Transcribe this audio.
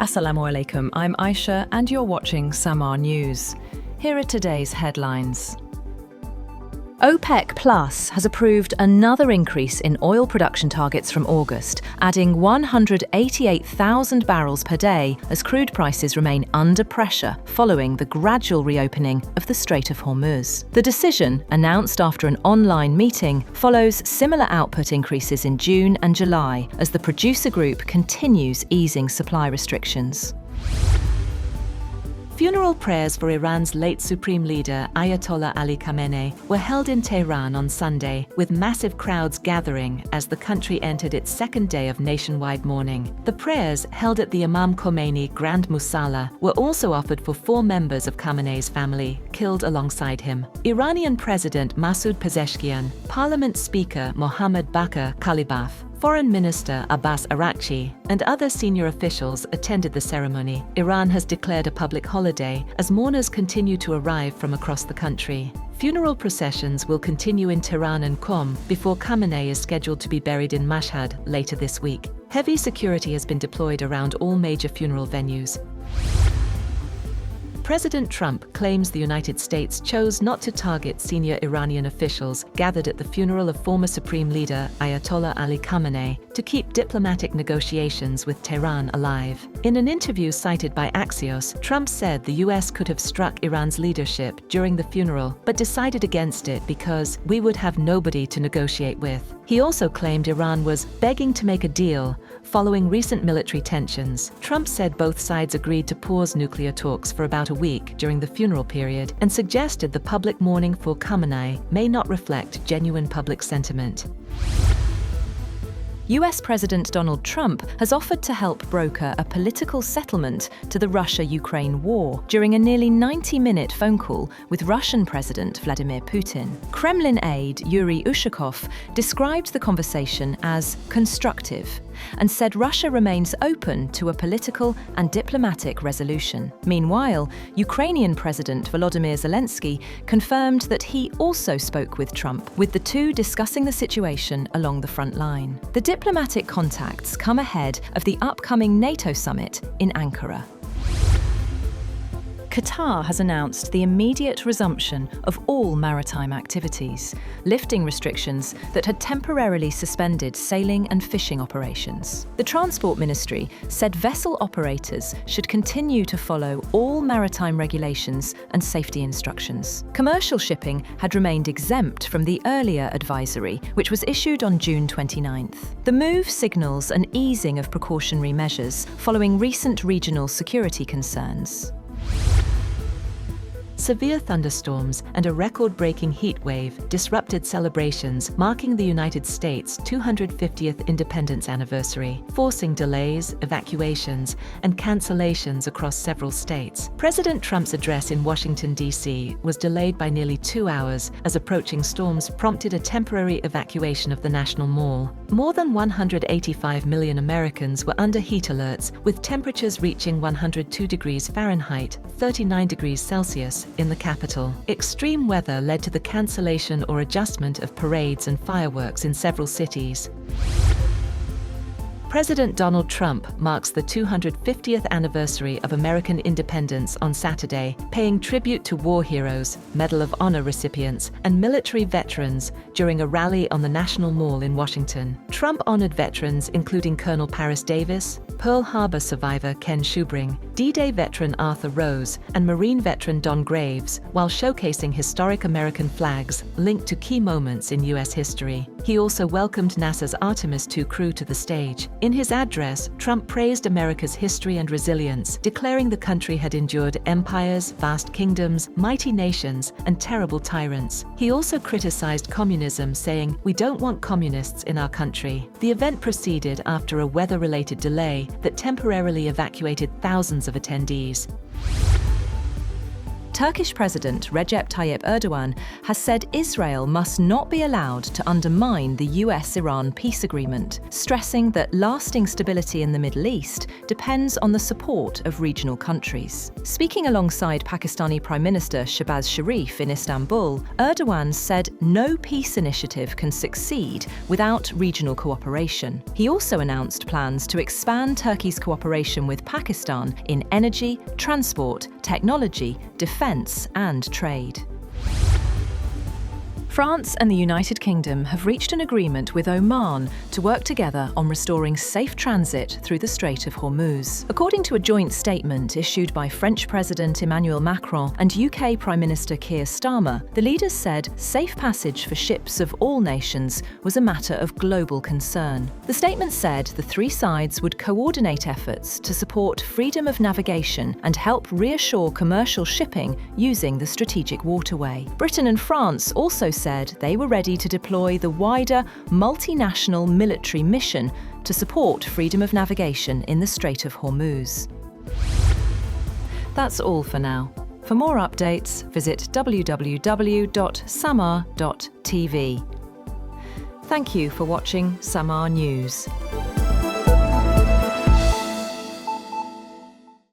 Assalamu alaikum, I'm Aisha and you're watching SAMAA News. Here are today's headlines. OPEC Plus has approved another increase in oil production targets from August, adding 188,000 barrels per day as crude prices remain under pressure following the gradual reopening of the Strait of Hormuz. The decision, announced after an online meeting, follows similar output increases in June and July as the producer group continues easing supply restrictions. Funeral prayers for Iran's late Supreme Leader Ayatollah Ali Khamenei were held in Tehran on Sunday, with massive crowds gathering as the country entered its second day of nationwide mourning. The prayers, held at the Imam Khomeini Grand Musalla, were also offered for 4 members of Khamenei's family, killed alongside him. Iranian President Masoud Pezeshkian, Parliament Speaker Mohammad Bakir Kalibaf, Foreign Minister Abbas Araghchi, and other senior officials attended the ceremony. Iran has declared a public holiday as mourners continue to arrive from across the country. Funeral processions will continue in Tehran and Qom before Khamenei is scheduled to be buried in Mashhad later this week. Heavy security has been deployed around all major funeral venues. President Trump claims the United States chose not to target senior Iranian officials gathered at the funeral of former Supreme Leader Ayatollah Ali Khamenei to keep diplomatic negotiations with Tehran alive. In an interview cited by Axios, Trump said the U.S. could have struck Iran's leadership during the funeral, but decided against it because we would have nobody to negotiate with. He also claimed Iran was begging to make a deal following recent military tensions. Trump said both sides agreed to pause nuclear talks for about a week during the funeral period and suggested the public mourning for Khamenei may not reflect genuine public sentiment. US President Donald Trump has offered to help broker a political settlement to the Russia-Ukraine war during a nearly 90-minute phone call with Russian President Vladimir Putin. Kremlin aide Yuri Ushakov described the conversation as constructive and said Russia remains open to a political and diplomatic resolution. Meanwhile, Ukrainian President Volodymyr Zelensky confirmed that he also spoke with Trump, with the two discussing the situation along the front line. The diplomatic contacts come ahead of the upcoming NATO summit in Ankara. Qatar has announced the immediate resumption of all maritime activities, lifting restrictions that had temporarily suspended sailing and fishing operations. The Transport Ministry said vessel operators should continue to follow all maritime regulations and safety instructions. Commercial shipping had remained exempt from the earlier advisory, which was issued on June 29th. The move signals an easing of precautionary measures following recent regional security concerns. Severe thunderstorms and a record-breaking heat wave disrupted celebrations marking the United States' 250th independence anniversary, forcing delays, evacuations, and cancellations across several states. President Trump's address in Washington, D.C. was delayed by nearly 2 hours as approaching storms prompted a temporary evacuation of the National Mall. More than 185 million Americans were under heat alerts, with temperatures reaching 102 degrees Fahrenheit, 39 degrees Celsius, in the capital. Extreme weather led to the cancellation or adjustment of parades and fireworks in several cities. President Donald Trump marks the 250th anniversary of American independence on Saturday, paying tribute to war heroes, Medal of Honor recipients, and military veterans during a rally on the National Mall in Washington. Trump honored veterans including Colonel Paris Davis, Pearl Harbor survivor Ken Schubring, D-Day veteran Arthur Rose, and Marine veteran Don Graves, while showcasing historic American flags linked to key moments in U.S. history. He also welcomed NASA's Artemis II crew to the stage. In his address, Trump praised America's history and resilience, declaring the country had endured empires, vast kingdoms, mighty nations, and terrible tyrants. He also criticized communism, saying, "We don't want communists in our country." The event proceeded after a weather-related delay that temporarily evacuated thousands of attendees. Turkish President Recep Tayyip Erdogan has said Israel must not be allowed to undermine the US-Iran peace agreement, stressing that lasting stability in the Middle East depends on the support of regional countries. Speaking alongside Pakistani Prime Minister Shehbaz Sharif in Istanbul, Erdogan said no peace initiative can succeed without regional cooperation. He also announced plans to expand Turkey's cooperation with Pakistan in energy, transport, technology, defence and trade. France and the United Kingdom have reached an agreement with Oman to work together on restoring safe transit through the Strait of Hormuz. According to a joint statement issued by French President Emmanuel Macron and UK Prime Minister Keir Starmer, the leaders said safe passage for ships of all nations was a matter of global concern. The statement said the three sides would coordinate efforts to support freedom of navigation and help reassure commercial shipping using the strategic waterway. Britain and France also said they were ready to deploy the wider multinational military mission to support freedom of navigation in the Strait of Hormuz. That's all for now. For more updates, visit www.samaa.tv. Thank you for watching SAMAA News.